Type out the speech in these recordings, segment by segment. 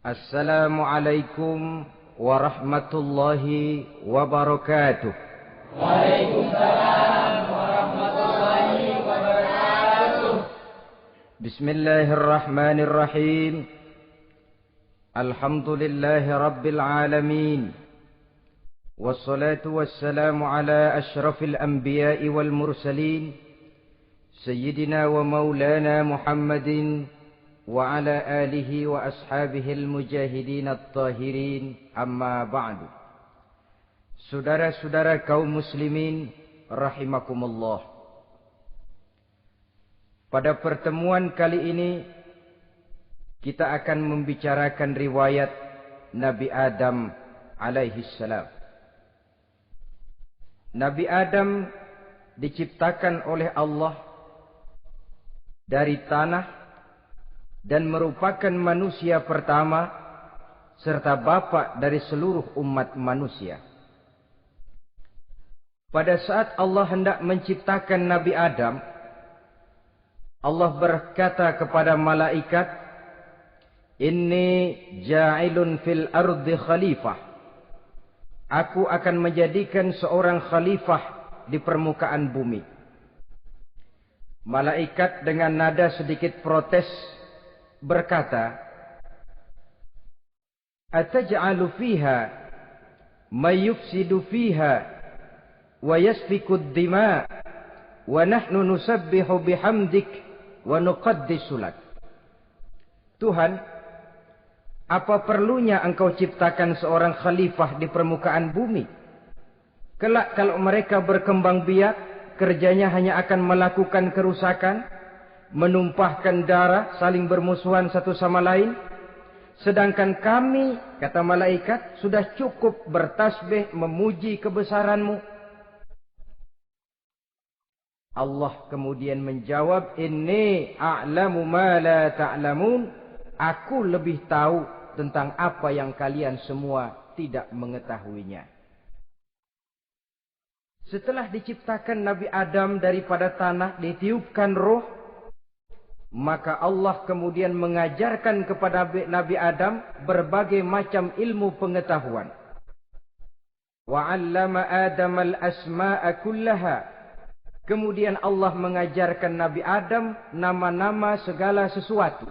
Assalamualaikum warahmatullahi wabarakatuh. Waalaikumsalam warahmatullahi wabarakatuh. Bismillahirrahmanirrahim. Alhamdulillahi rabbil alamin. Wassalatu wassalamu ala ashrafil anbiya'i wal mursalin. Sayyidina wa maulana Muhammadin wa ala alihi wa ashabihil mujahidin at-tahirin, amma ba'du. Saudara-saudara kaum muslimin rahimakumullah. Pada pertemuan kali ini kita akan membicarakan riwayat Nabi Adam alaihi salam. Nabi Adam diciptakan oleh Allah dari tanah dan merupakan manusia pertama serta bapa dari seluruh umat manusia. Pada saat Allah hendak menciptakan Nabi Adam, Allah berkata kepada malaikat, "Inni ja'ilun fil ardi khalifah." Aku akan menjadikan seorang khalifah di permukaan bumi. Malaikat dengan nada sedikit protes berkata, "Ataj'alu fiha may yufsidu fiha wa yasfiku ad-dima wa nahnu nusabbihu bihamdik wa nuqaddisu lak." Tuhan, apa perlunya engkau ciptakan seorang khalifah di permukaan bumi? Kelak kalau mereka berkembang biak, kerjanya hanya akan melakukan kerusakan, menumpahkan darah, saling bermusuhan satu sama lain. Sedangkan kami, kata malaikat, sudah cukup bertasbih memuji kebesaranmu. Allah kemudian menjawab, "Inni a'lamu ma la ta'lamun." Aku lebih tahu tentang apa yang kalian semua tidak mengetahuinya. Setelah diciptakan Nabi Adam daripada tanah, ditiupkan roh, maka Allah kemudian mengajarkan kepada Nabi Adam berbagai macam ilmu pengetahuan. Wa 'allama Adam al-asma'a kullaha. Kemudian Allah mengajarkan Nabi Adam nama-nama segala sesuatu.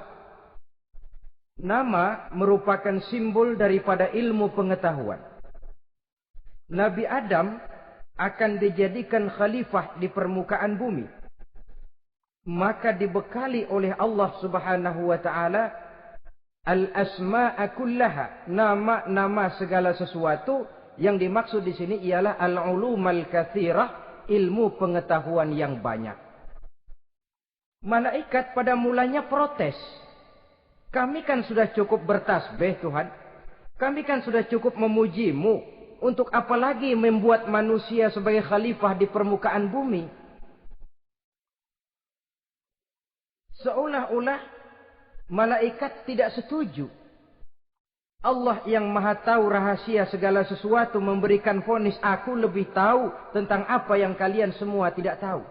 Nama merupakan simbol daripada ilmu pengetahuan. Nabi Adam akan dijadikan khalifah di permukaan bumi. Maka dibekali oleh Allah Subhanahu wa taala al-asma'a kullaha, nama-nama segala sesuatu. Yang dimaksud di sini ialah al-ulumal katsirah, ilmu pengetahuan yang banyak. Malaikat pada mulanya protes. Kami kan sudah cukup bertasbih Tuhan. Kami kan sudah cukup memujimu. Untuk apa lagi membuat manusia sebagai khalifah di permukaan bumi? Seolah-olah malaikat tidak setuju. Allah yang maha tahu rahasia segala sesuatu memberikan vonis, aku lebih tahu tentang apa yang kalian semua tidak tahu.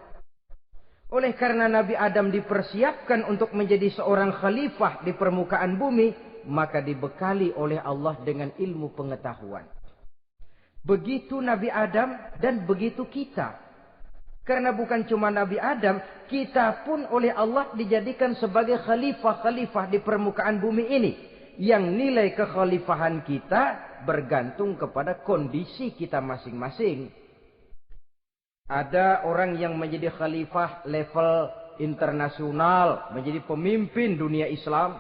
Oleh karena Nabi Adam dipersiapkan untuk menjadi seorang khalifah di permukaan bumi, maka dibekali oleh Allah dengan ilmu pengetahuan. Begitu Nabi Adam dan begitu kita. Karena bukan cuma Nabi Adam, kita pun oleh Allah dijadikan sebagai khalifah-khalifah di permukaan bumi ini. Yang nilai kekhalifahan kita bergantung kepada kondisi kita masing-masing. Ada orang yang menjadi khalifah level internasional, menjadi pemimpin dunia Islam.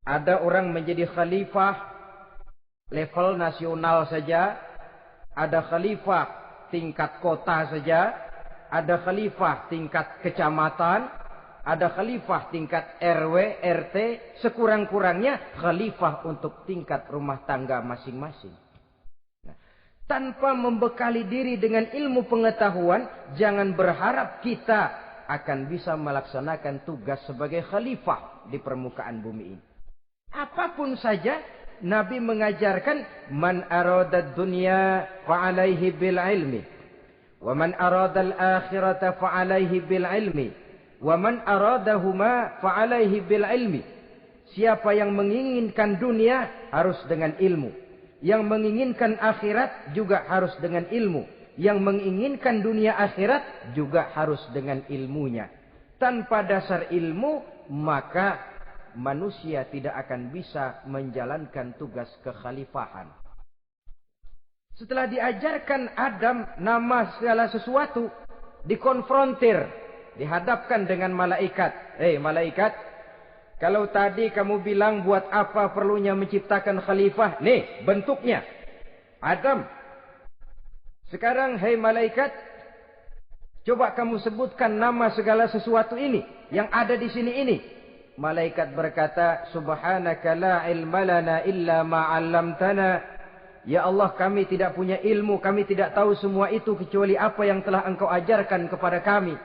Ada orang menjadi khalifah level nasional saja. Ada khalifah tingkat kota saja, ada khalifah tingkat kecamatan, ada khalifah tingkat RW, RT, sekurang-kurangnya khalifah untuk tingkat rumah tangga masing-masing. Nah, tanpa membekali diri dengan ilmu pengetahuan, jangan berharap kita akan bisa melaksanakan tugas sebagai khalifah di permukaan bumi ini. Apapun saja, Nabi mengajarkan, man arada dunya fa'alaihi bil ilmi, wa man arada al akhirata fa'alaihi bil ilmi, wa man aradahuma fa'alaihi bil ilmi. Siapa yang menginginkan dunia harus dengan ilmu. Yang menginginkan akhirat juga harus dengan ilmu. Yang menginginkan dunia akhirat juga harus dengan ilmunya. Tanpa dasar ilmu, maka manusia tidak akan bisa menjalankan tugas kekhalifahan. Setelah diajarkan Adam nama segala sesuatu, dikonfrontir, dihadapkan dengan malaikat. Malaikat, kalau tadi kamu bilang buat apa perlunya menciptakan khalifah? Nih bentuknya. Adam. Sekarang malaikat, coba kamu sebutkan nama segala sesuatu ini yang ada di sini ini. Malaikat berkata, Subhanaka la ilma lana illa ma 'allamtana. Ya Allah, kami tidak punya ilmu, kami tidak tahu semua itu kecuali apa yang telah Engkau ajarkan kepada kami.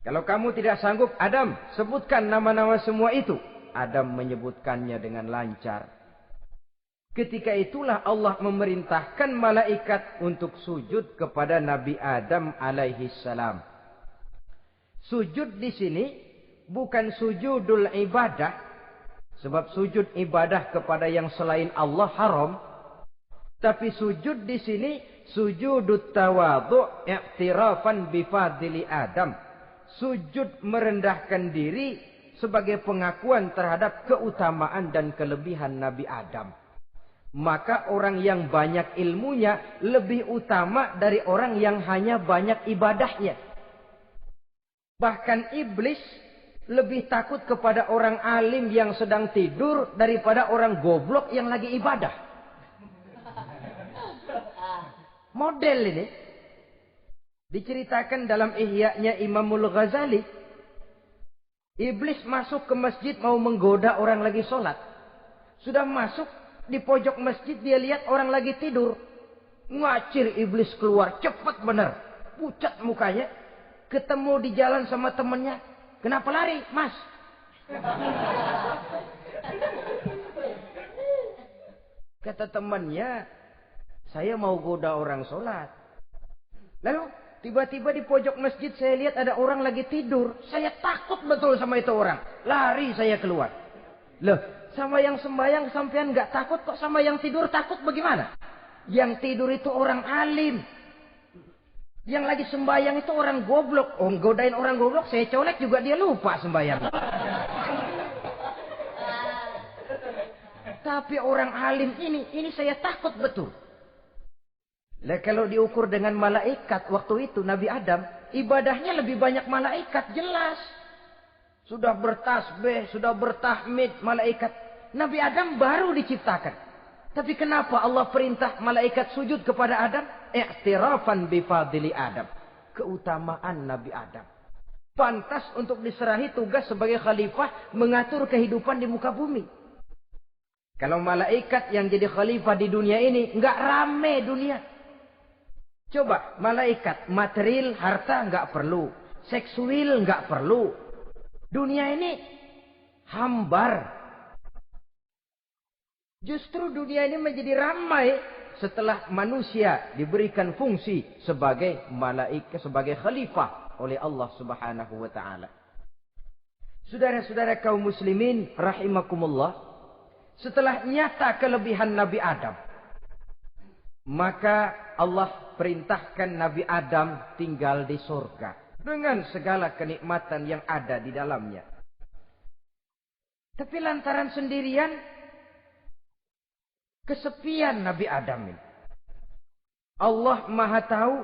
Kalau kamu tidak sanggup, Adam, sebutkan nama-nama semua itu. Adam menyebutkannya dengan lancar. Ketika itulah Allah memerintahkan malaikat untuk sujud kepada Nabi Adam alaihi salam. Sujud di sini bukan sujudul ibadah. Sebab sujud ibadah kepada yang selain Allah haram. Tapi sujud di sini sujudut tawadhu' i'tirafan bifadili Adam. Sujud merendahkan diri sebagai pengakuan terhadap keutamaan dan kelebihan Nabi Adam. Maka orang yang banyak ilmunya lebih utama dari orang yang hanya banyak ibadahnya. Bahkan iblis lebih takut kepada orang alim yang sedang tidur daripada orang goblok yang lagi ibadah. Model ini diceritakan dalam Ihya-nya Imamul Ghazali. Iblis masuk ke masjid mau menggoda orang lagi sholat. Sudah masuk di pojok masjid, dia lihat orang lagi tidur. Ngacir iblis keluar, cepat benar. Pucat mukanya. Ketemu di jalan sama temannya. Kenapa lari, Mas? Kata temannya, saya mau goda orang sholat. Lalu tiba-tiba di pojok masjid saya lihat ada orang lagi tidur. Saya takut betul sama itu orang. Lari saya keluar. Loh, sama yang sembahyang sampean nggak takut, kok sama yang tidur takut bagaimana? Yang tidur itu orang alim. Yang lagi sembahyang itu orang goblok. Oh, godain orang goblok, saya colek juga dia lupa sembahyang. Tapi orang alim ini saya takut betul. Lah kalau diukur dengan malaikat waktu itu Nabi Adam, ibadahnya lebih banyak malaikat, jelas. Sudah bertasbih, sudah bertahmid malaikat. Nabi Adam baru diciptakan. Tapi kenapa Allah perintah malaikat sujud kepada Adam? I'tirafan bifadili Adam. Keutamaan Nabi Adam. Pantas untuk diserahi tugas sebagai khalifah mengatur kehidupan di muka bumi. Kalau malaikat yang jadi khalifah di dunia ini, nggak rame dunia. Coba, malaikat, material, harta nggak perlu. Seksual nggak perlu. Dunia ini hambar. Justru dunia ini menjadi ramai setelah manusia diberikan fungsi sebagai malaikat, sebagai khalifah oleh Allah Subhanahu wa taala. Saudara-saudara kaum muslimin rahimakumullah, setelah nyata kelebihan Nabi Adam, maka Allah perintahkan Nabi Adam tinggal di surga dengan segala kenikmatan yang ada di dalamnya. Tapi lantaran sendirian, kesepian Nabi Adam ini. Allah Maha Tahu,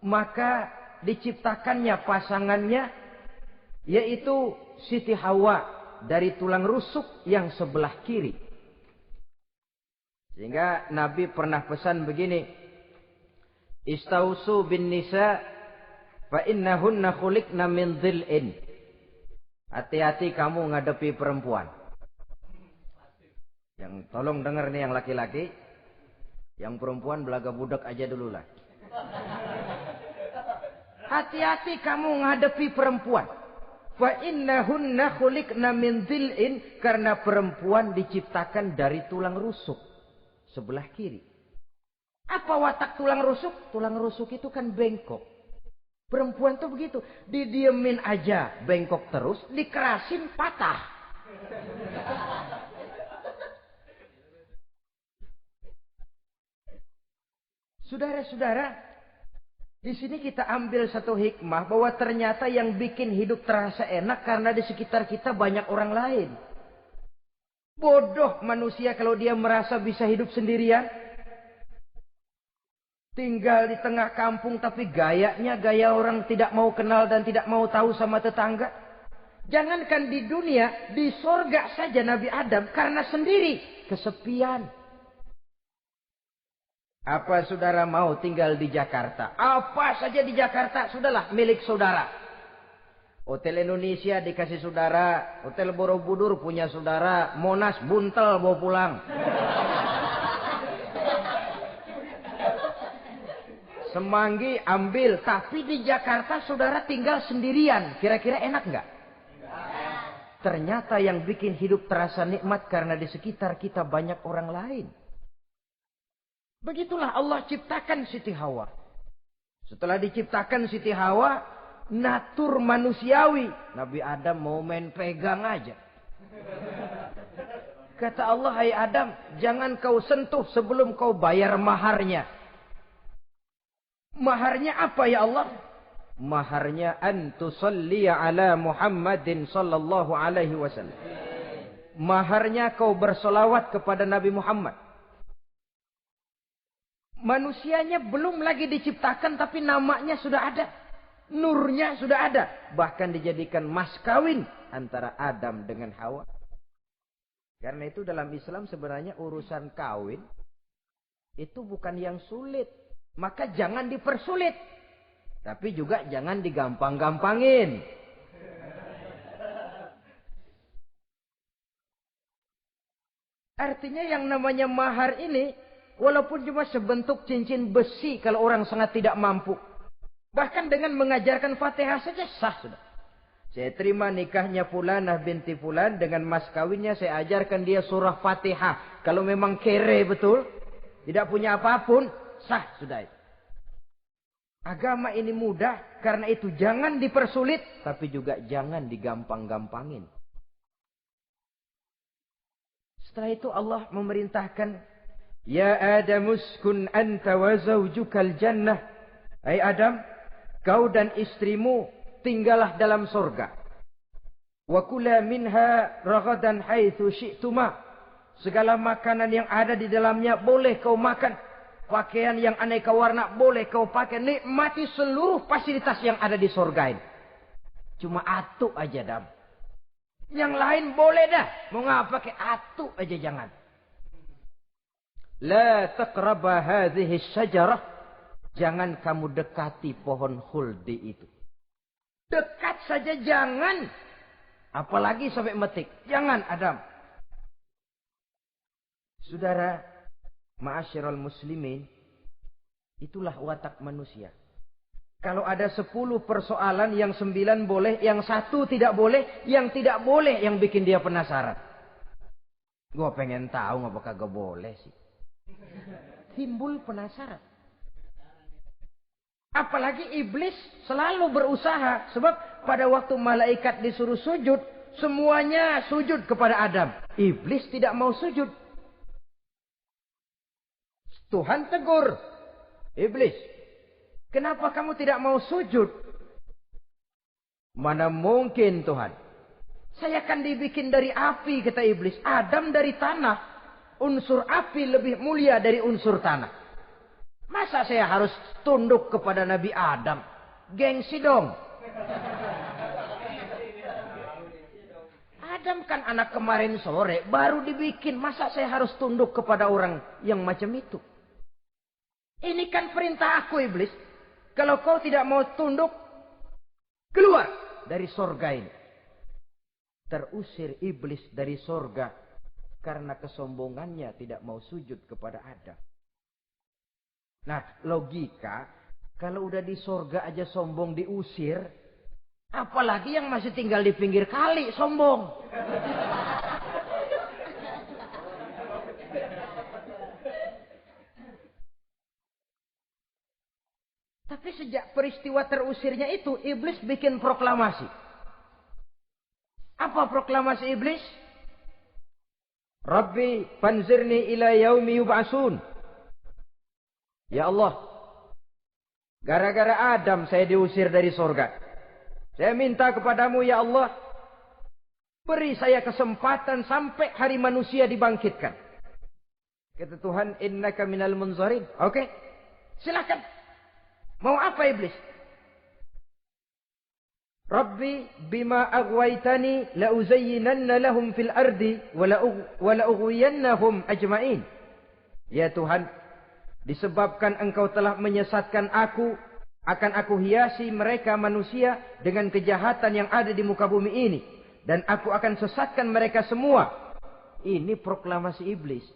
maka diciptakannya pasangannya, yaitu Siti Hawa dari tulang rusuk yang sebelah kiri. Sehingga Nabi pernah pesan begini, Istausu bin nisa fa innahunna khuliqna min dhil'in. Hati-hati kamu ngadepi perempuan. Yang tolong dengar nih yang laki-laki. Yang perempuan belaga budak aja dulu lah. Hati-hati kamu ngadepi perempuan. Fa innahunna khuliqna min dhil'in. Karena perempuan diciptakan dari tulang rusuk sebelah kiri. Apa watak tulang rusuk? Tulang rusuk itu kan bengkok. Perempuan tuh begitu. Didiemin aja bengkok terus, dikerasin patah. Saudara-saudara, di sini kita ambil satu hikmah bahwa ternyata yang bikin hidup terasa enak karena di sekitar kita banyak orang lain. Bodoh manusia kalau dia merasa bisa hidup sendirian. Tinggal di tengah kampung tapi gayanya gaya orang tidak mau kenal dan tidak mau tahu sama tetangga. Jangankan di dunia, di sorga saja Nabi Adam karena sendiri, kesepian. Apa saudara mau tinggal di Jakarta? Apa saja di Jakarta, sudahlah milik saudara. Hotel Indonesia dikasih saudara, Hotel Borobudur punya saudara, Monas buntel bawa pulang. Semanggi ambil, tapi di Jakarta saudara tinggal sendirian. Kira-kira enak nggak? Ternyata yang bikin hidup terasa nikmat karena di sekitar kita banyak orang lain. Begitulah Allah ciptakan Siti Hawa. Setelah diciptakan Siti Hawa, natur manusiawi. Nabi Adam mau main pegang aja. Kata Allah, hai Adam, jangan kau sentuh sebelum kau bayar maharnya. Maharnya apa ya Allah? Maharnya an tusalli ala Muhammadin sallallahu alaihi wasallam. Maharnya kau bersolawat kepada Nabi Muhammad. Manusianya belum lagi diciptakan tapi namanya sudah ada. Nurnya sudah ada. Bahkan dijadikan mas kawin antara Adam dengan Hawa. Karena itu dalam Islam sebenarnya urusan kawin itu bukan yang sulit. Maka jangan dipersulit. Tapi juga jangan digampang-gampangin. Artinya yang namanya mahar ini, walaupun cuma sebentuk cincin besi kalau orang sangat tidak mampu. Bahkan dengan mengajarkan Fatihah saja sah sudah. Saya terima nikahnya Fulanah binti Fulan dengan mas kawinnya saya ajarkan dia surah Fatihah. Kalau memang kere betul, tidak punya apapun, sah sudah itu. Agama ini mudah, karena itu jangan dipersulit, tapi juga jangan digampang-gampangin. Setelah itu Allah memerintahkan, Ya Adam uskun anta wa zawjukal jannah. Hai Adam, kau dan istrimu tinggallah dalam surga. Wa kula minha ragadan haitsu syi'tuma. Segala makanan yang ada di dalamnya boleh kau makan. Pakaian yang aneka warna boleh kau pakai. Nikmati seluruh fasilitas yang ada di surga ini. Cuma atuk aja Adam. Yang lain boleh dah. Mau ngapa pakai atuk aja jangan. La taqraba hadhihi syajarah. Jangan kamu dekati pohon khuldi itu. Dekat saja jangan. Apalagi sampai metik. Jangan Adam. Saudara, ma'asyiral muslimin, itulah watak manusia. Kalau ada 10 persoalan, yang 9 boleh, yang 1 tidak boleh, yang tidak boleh yang bikin dia penasaran. Gua pengen tahu ngapa kagak boleh sih. Timbul penasaran. Apalagi iblis selalu berusaha. Sebab pada waktu malaikat disuruh sujud, semuanya sujud kepada Adam. Iblis tidak mau sujud. Tuhan tegur. Iblis, kenapa kamu tidak mau sujud? Mana mungkin Tuhan. Saya akan dibikin dari api, kata iblis. Adam dari tanah. Unsur api lebih mulia dari unsur tanah. Masa saya harus tunduk kepada Nabi Adam? Gengsi dong. Adam kan anak kemarin sore, baru dibikin. Masa saya harus tunduk kepada orang yang macam itu? Ini kan perintah aku iblis. Kalau kau tidak mau tunduk, keluar dari sorga ini. Terusir iblis dari sorga. Karena kesombongannya tidak mau sujud kepada Adam. Nah logika. Kalau udah di sorga aja sombong diusir. Apalagi yang masih tinggal di pinggir kali sombong. Tapi sejak peristiwa terusirnya itu, iblis bikin proklamasi. Apa proklamasi iblis? Rabbi fanzirni ila yaumi yub'asun. Ya Allah, gara-gara Adam saya diusir dari surga. Saya minta kepadamu ya Allah, beri saya kesempatan sampai hari manusia dibangkitkan. Kata Tuhan, innaka minal munzarin. Oke, silakan. Mau apa iblis? Rabbi bima aghwaytani la uzayyinanna lahum fil ardi wa la ughwiyannahum ajma'in. Ya Tuhan, disebabkan engkau telah menyesatkan aku, akan aku hiasi mereka manusia dengan kejahatan yang ada di muka bumi ini, dan aku akan sesatkan mereka semua. Ini proklamasi iblis.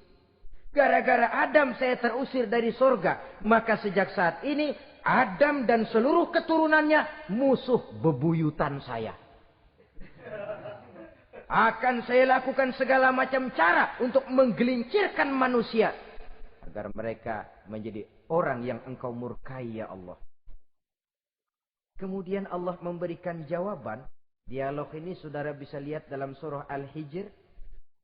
Gara-gara Adam saya terusir dari surga, maka sejak saat ini Adam dan seluruh keturunannya musuh bebuyutan saya. Akan saya lakukan segala macam cara untuk menggelincirkan manusia agar mereka menjadi orang yang engkau murkai ya Allah. Kemudian Allah memberikan jawaban. Dialog ini saudara bisa lihat dalam surah Al-Hijr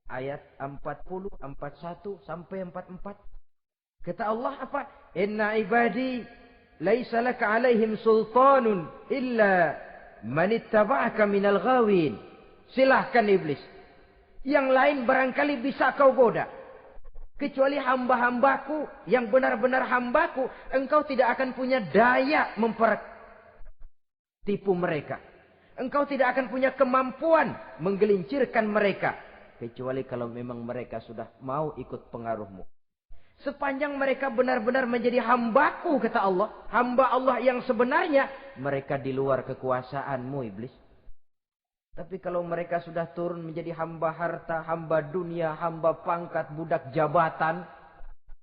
ayat 40, 41 sampai 44. Kata Allah apa? Inna ibadi laisa laka alaihim sultanun illa man ittaba'aka minal ghawin. Silahkan iblis. Yang lain barangkali bisa kau goda. Kecuali hamba-hambaku yang benar-benar hambaku, engkau tidak akan punya daya mempertipu mereka. Engkau tidak akan punya kemampuan menggelincirkan mereka. Kecuali kalau memang mereka sudah mau ikut pengaruhmu. Sepanjang mereka benar-benar menjadi hambaku, kata Allah. Hamba Allah yang sebenarnya, mereka di luar kekuasaanmu, iblis. Tapi kalau mereka sudah turun menjadi hamba harta, hamba dunia, hamba pangkat, budak jabatan,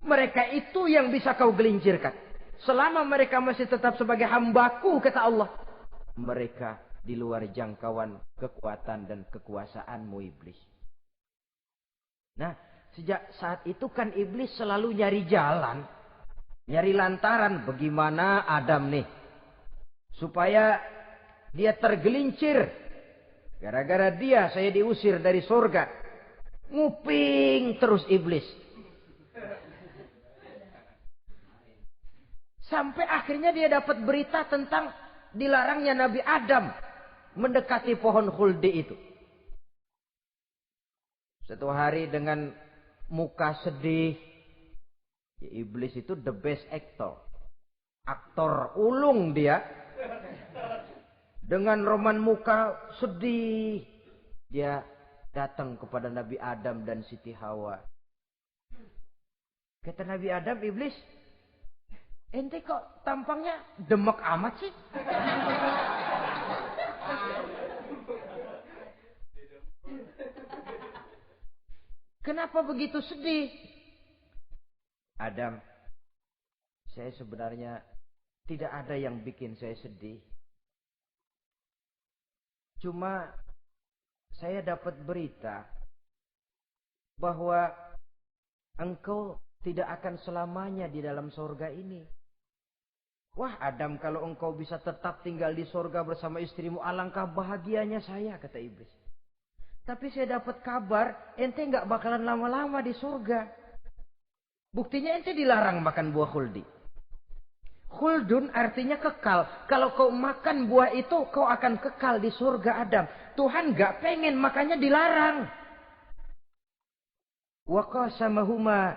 mereka itu yang bisa kau gelincirkan. Selama mereka masih tetap sebagai hambaku, kata Allah, mereka di luar jangkauan kekuatan dan kekuasaanmu, iblis. Nah, sejak saat itu kan iblis selalu nyari jalan, nyari lantaran bagaimana Adam nih supaya dia tergelincir. Gara-gara dia saya diusir dari surga. Nguping terus iblis. Sampai akhirnya dia dapat berita tentang dilarangnya Nabi Adam mendekati pohon khuldi itu. Satu hari dengan muka sedih. Ya, iblis itu the best actor. Aktor ulung dia. Dengan roman muka sedih. Dia datang kepada Nabi Adam dan Siti Hawa. Kata Nabi Adam, iblis, ente kok tampangnya demek amat sih? Kenapa begitu sedih? Adam, saya sebenarnya tidak ada yang bikin saya sedih. Cuma saya dapat berita bahwa engkau tidak akan selamanya di dalam surga ini. Wah Adam, kalau engkau bisa tetap tinggal di surga bersama istrimu, alangkah bahagianya saya, kata iblis. Tapi saya dapat kabar, ente nggak bakalan lama-lama di surga. Buktinya ente dilarang makan buah khuldi. Khuldun artinya kekal. Kalau kau makan buah itu, kau akan kekal di surga Adam. Tuhan nggak pengen, makanya dilarang. Wa qasamahuma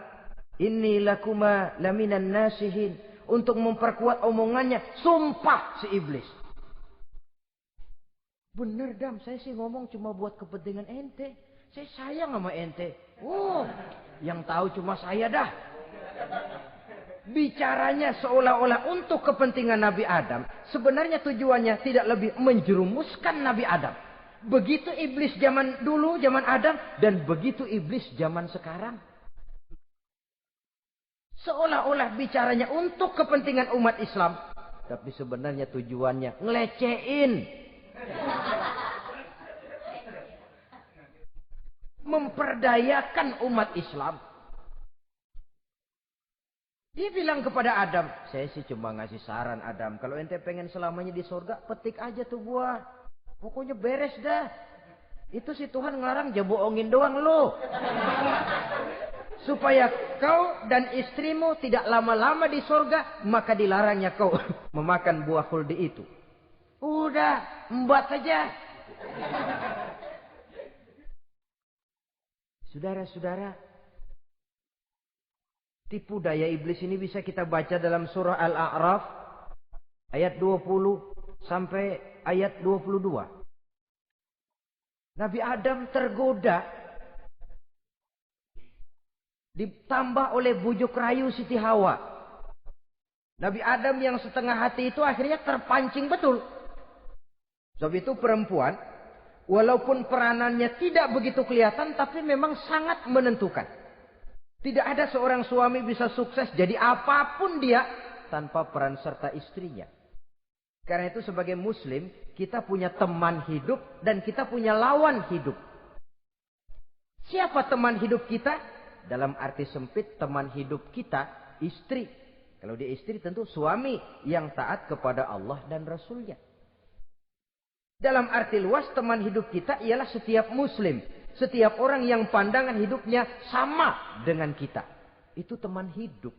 inni lakuma laminan nasihin. Untuk memperkuat omongannya, sumpah si iblis. Bener Dam, saya sih ngomong cuma buat kepentingan ente. Saya sayang sama ente. Yang tahu cuma saya dah. Bicaranya seolah-olah untuk kepentingan Nabi Adam. Sebenarnya tujuannya tidak lebih menjerumuskan Nabi Adam. Begitu iblis zaman dulu, zaman Adam. Dan begitu iblis zaman sekarang. Seolah-olah bicaranya untuk kepentingan umat Islam. Tapi sebenarnya tujuannya ngelecehin. Memperdayakan umat Islam. Dia bilang kepada Adam, saya sih cuma ngasih saran Adam. Kalau ente pengen selamanya di surga, petik aja tuh buah. Pokoknya beres dah. Itu si Tuhan ngelarang ya bohongin doang lo. Supaya kau dan istrimu tidak lama-lama di surga, maka dilarangnya kau memakan buah khuldi itu. Udah, embat saja. Saudara-saudara, tipu daya iblis ini bisa kita baca dalam surah Al-A'raf ayat 20 sampai ayat 22. Nabi Adam tergoda, ditambah oleh bujuk rayu Siti Hawa. Nabi Adam yang setengah hati itu akhirnya terpancing betul. Sebab itu perempuan, walaupun peranannya tidak begitu kelihatan, tapi memang sangat menentukan. Tidak ada seorang suami bisa sukses jadi apapun dia tanpa peran serta istrinya. Karena itu sebagai muslim, kita punya teman hidup dan kita punya lawan hidup. Siapa teman hidup kita? Dalam arti sempit, teman hidup kita istri. Kalau dia istri tentu suami yang taat kepada Allah dan Rasulnya. Dalam arti luas, teman hidup kita ialah setiap muslim. Setiap orang yang pandangan hidupnya sama dengan kita. Itu teman hidup.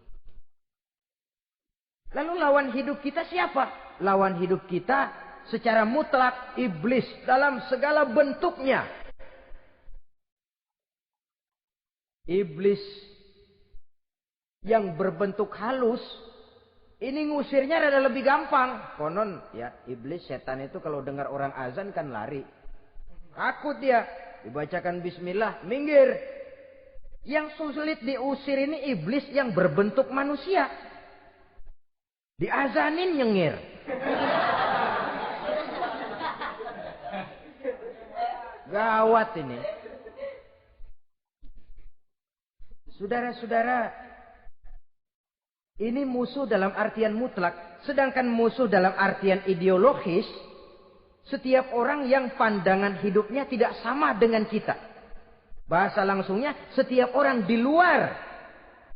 Lalu lawan hidup kita siapa? Lawan hidup kita secara mutlak iblis dalam segala bentuknya. Iblis yang berbentuk halus, ini ngusirnya rada lebih gampang. Konon ya, iblis setan itu kalau dengar orang azan kan lari. Takut dia. Dibacakan bismillah, minggir. Yang sulit diusir ini iblis yang berbentuk manusia. Diazanin nyengir. Gawat ini. Saudara-saudara, ini musuh dalam artian mutlak. Sedangkan musuh dalam artian ideologis, setiap orang yang pandangan hidupnya tidak sama dengan kita. Bahasa langsungnya, setiap orang di luar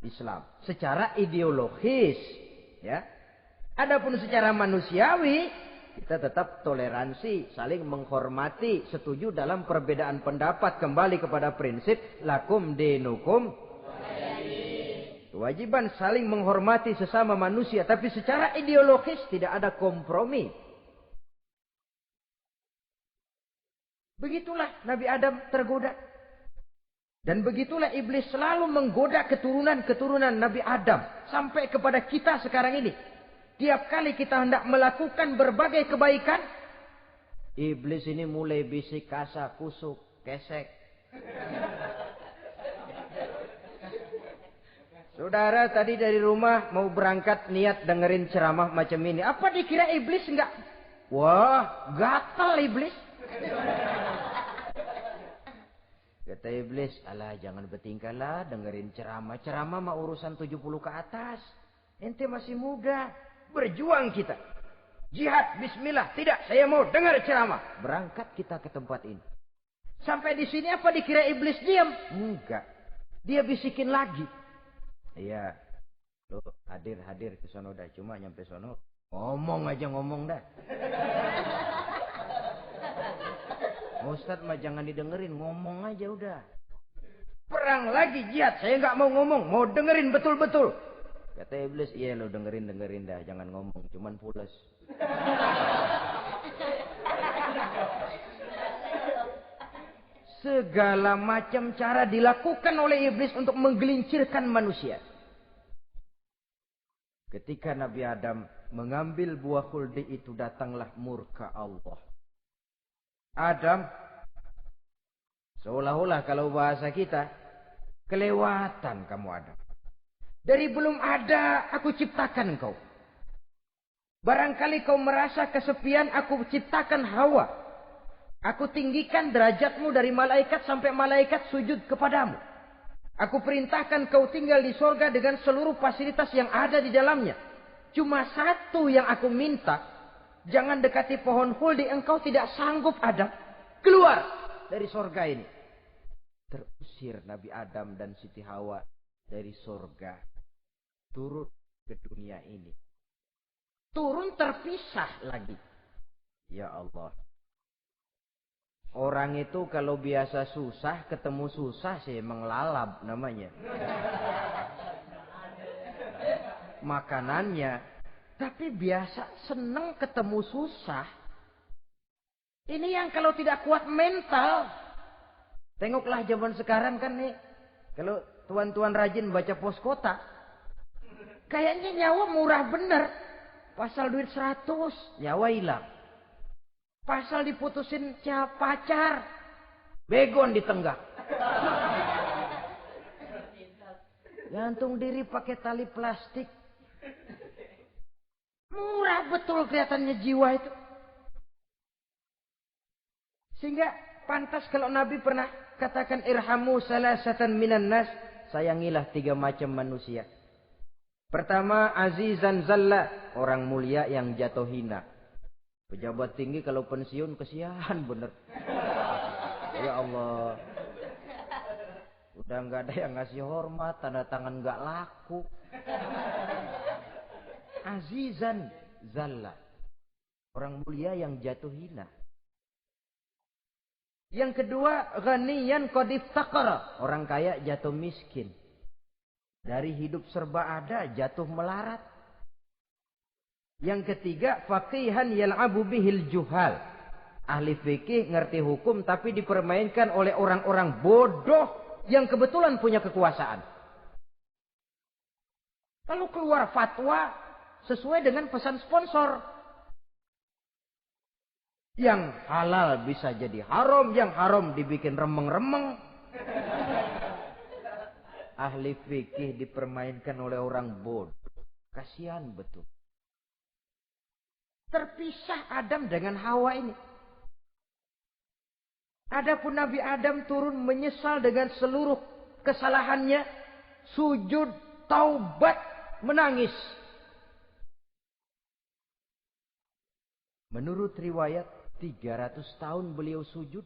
Islam. Secara ideologis. Ya. Adapun secara manusiawi, kita tetap toleransi, saling menghormati, setuju dalam perbedaan pendapat. Kembali kepada prinsip, lakum dinukum. Kewajiban saling menghormati sesama manusia. Tapi secara ideologis tidak ada kompromi. Begitulah Nabi Adam tergoda. Dan begitulah iblis selalu menggoda keturunan-keturunan Nabi Adam. Sampai kepada kita sekarang ini. Tiap kali kita hendak melakukan berbagai kebaikan, iblis ini mulai bisik, kasar, kusuk, kesek. Saudara tadi dari rumah mau berangkat niat dengerin ceramah macam ini. Apa dikira iblis enggak? Wah, gatal iblis. Kata iblis, alah jangan bertingkah lah dengerin ceramah. Ceramah mah urusan 70 ke atas. Ente masih muda. Berjuang kita. Jihad, bismillah. Tidak, saya mau dengar ceramah. Berangkat kita ke tempat ini. Sampai di sini apa dikira iblis diam? Enggak. Dia bisikin lagi. Iya. Lo hadir ke sono dah. Cuma nyampe sono. Ngomong aja ngomong dah. Ustadz mah jangan didengerin. Ngomong aja udah. Perang lagi jihad. Saya nggak mau ngomong. Mau dengerin betul-betul. Kata iblis, iya lo dengerin dah. Jangan ngomong. Cuman pules. Segala macam cara dilakukan oleh iblis untuk menggelincirkan manusia. Ketika Nabi Adam mengambil buah khuldi itu, datanglah murka Allah. Adam, seolah-olah kalau bahasa kita, kelewatan kamu Adam. Dari belum ada aku ciptakan kau. Barangkali kau merasa kesepian, aku ciptakan Hawa. Aku tinggikan derajatmu dari malaikat sampai malaikat sujud kepadamu. Aku perintahkan kau tinggal di sorga dengan seluruh fasilitas yang ada di dalamnya. Cuma satu yang aku minta. Jangan dekati pohon khuldi, engkau tidak sanggup Adam. Keluar dari sorga ini. Terusir Nabi Adam dan Siti Hawa dari sorga. Turun ke dunia ini. Turun terpisah lagi. Ya Allah. Orang itu kalau biasa susah, ketemu susah sih menglalap namanya. Makanannya. Tapi biasa seneng ketemu susah. Ini yang kalau tidak kuat mental. Tengoklah zaman sekarang kan nih. Kalau tuan-tuan rajin baca pos kota. Kayaknya nyawa murah bener. Pasal duit 100, nyawa hilang. Pasal diputusin pacar, begon ditenggak. Gantung diri pakai tali plastik. Murah betul kelihatannya jiwa itu. Sehingga pantas kalau Nabi pernah katakan irhamu salasatan minan nas. Sayangilah 3 macam manusia. Pertama, azizan zalla, orang mulia yang jatuh hina. Pejabat tinggi kalau pensiun kesian bener. Ya Allah. Udah nggak ada yang ngasih hormat, tanda tangan nggak laku. Azizan zalla. Orang mulia yang jatuh hina. Yang kedua, ghaniyan qad iftaqara. Orang kaya jatuh miskin. Dari hidup serba ada jatuh melarat. Yang ketiga, faqihan yal'abu bihil juhal. Ahli fikih ngerti hukum tapi dipermainkan oleh orang-orang bodoh yang kebetulan punya kekuasaan. Lalu keluar fatwa sesuai dengan pesan sponsor. Yang halal bisa jadi haram, yang haram dibikin remeng-remeng. Ahli fikih dipermainkan oleh orang bodoh. Kasihan betul. Terpisah Adam dengan Hawa ini. Adapun Nabi Adam turun menyesal dengan seluruh kesalahannya. Sujud, taubat, menangis. Menurut riwayat 300 tahun beliau sujud.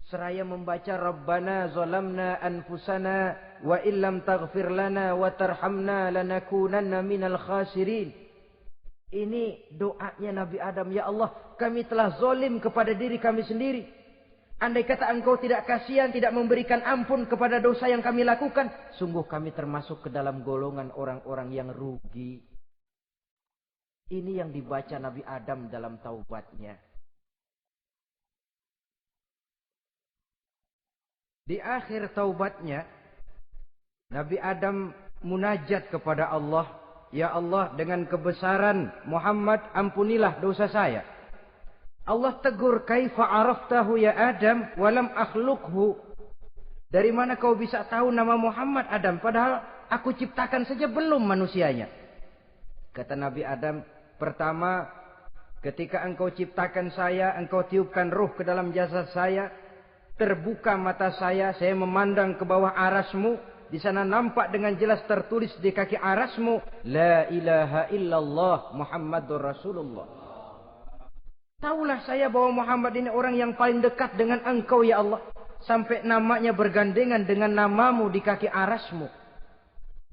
Seraya membaca Rabbana zalamna anfusana wa illam taghfir lana wa tarhamna lanakunanna minal khasirin. Ini doanya Nabi Adam. Ya Allah, kami telah zolim kepada diri kami sendiri. Andai kata engkau tidak kasihan, tidak memberikan ampun kepada dosa yang kami lakukan, sungguh kami termasuk ke dalam golongan orang-orang yang rugi. Ini yang dibaca Nabi Adam dalam taubatnya. Di akhir taubatnya, Nabi Adam munajat kepada Allah. Ya Allah, dengan kebesaran Muhammad, ampunilah dosa saya. Allah tegur, kaifa araftahu ya Adam walam akhluqhu. Dari mana kau bisa tahu nama Muhammad Adam padahal aku ciptakan saja belum manusianya. Kata Nabi Adam, pertama, ketika engkau ciptakan saya, engkau tiupkan ruh ke dalam jasad saya, terbuka mata saya memandang ke bawah arasmu. Di sana nampak dengan jelas tertulis di kaki arasmu, La ilaha illallah Muhammadur Rasulullah. Taulah saya bahwa Muhammad ini orang yang paling dekat dengan engkau ya Allah. Sampai namanya bergandengan dengan namamu di kaki arasmu.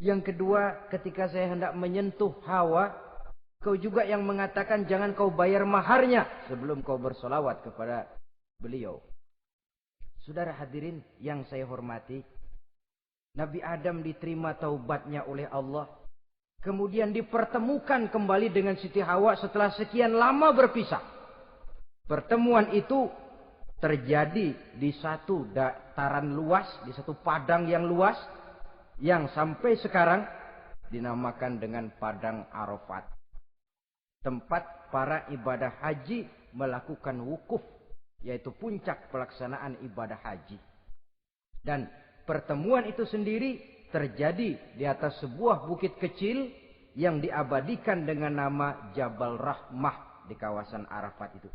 Yang kedua, ketika saya hendak menyentuh Hawa, kau juga yang mengatakan jangan kau bayar maharnya sebelum kau bersolawat kepada beliau. Saudara hadirin yang saya hormati, Nabi Adam diterima taubatnya oleh Allah. Kemudian dipertemukan kembali dengan Siti Hawa setelah sekian lama berpisah. Pertemuan itu terjadi di satu dataran luas, di satu padang yang luas, yang sampai sekarang dinamakan dengan Padang Arafat. Tempat para ibadah haji melakukan wukuf, yaitu puncak pelaksanaan ibadah haji. Dan pertemuan itu sendiri terjadi di atas sebuah bukit kecil yang diabadikan dengan nama Jabal Rahmah di kawasan Arafat itu.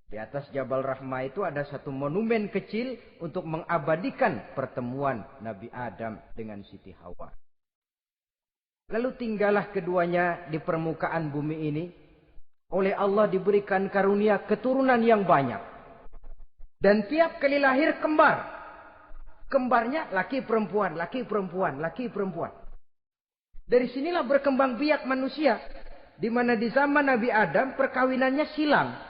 Di atas Jabal Rahmah itu ada satu monumen kecil untuk mengabadikan pertemuan Nabi Adam dengan Siti Hawa. Lalu tinggallah keduanya di permukaan bumi ini. Oleh Allah diberikan karunia keturunan yang banyak. Dan tiap kali lahir kembar. Kembarnya laki perempuan, laki perempuan, laki perempuan. Dari sinilah berkembang biak manusia. Di mana di zaman Nabi Adam perkawinannya silang.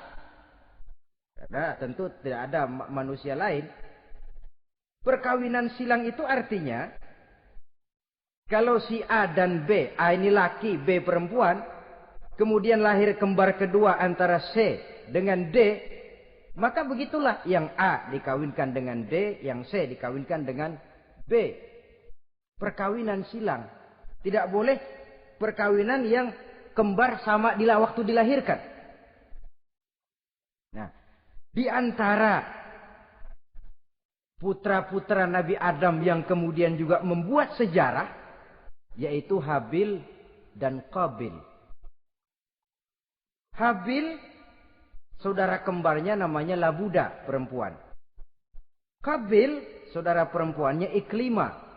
Karena tentu tidak ada manusia lain. Perkawinan silang itu artinya, kalau si A dan B, A ini laki, B perempuan, kemudian lahir kembar kedua antara C dengan D, maka begitulah yang A dikawinkan dengan D, yang C dikawinkan dengan B. Perkawinan silang. Tidak boleh perkawinan yang kembar sama waktu dilahirkan. Nah, di antara putra-putra Nabi Adam yang kemudian juga membuat sejarah, yaitu Habil dan Qabil. Habil, saudara kembarnya namanya Labuda, perempuan. Qabil, saudara perempuannya Iklimah.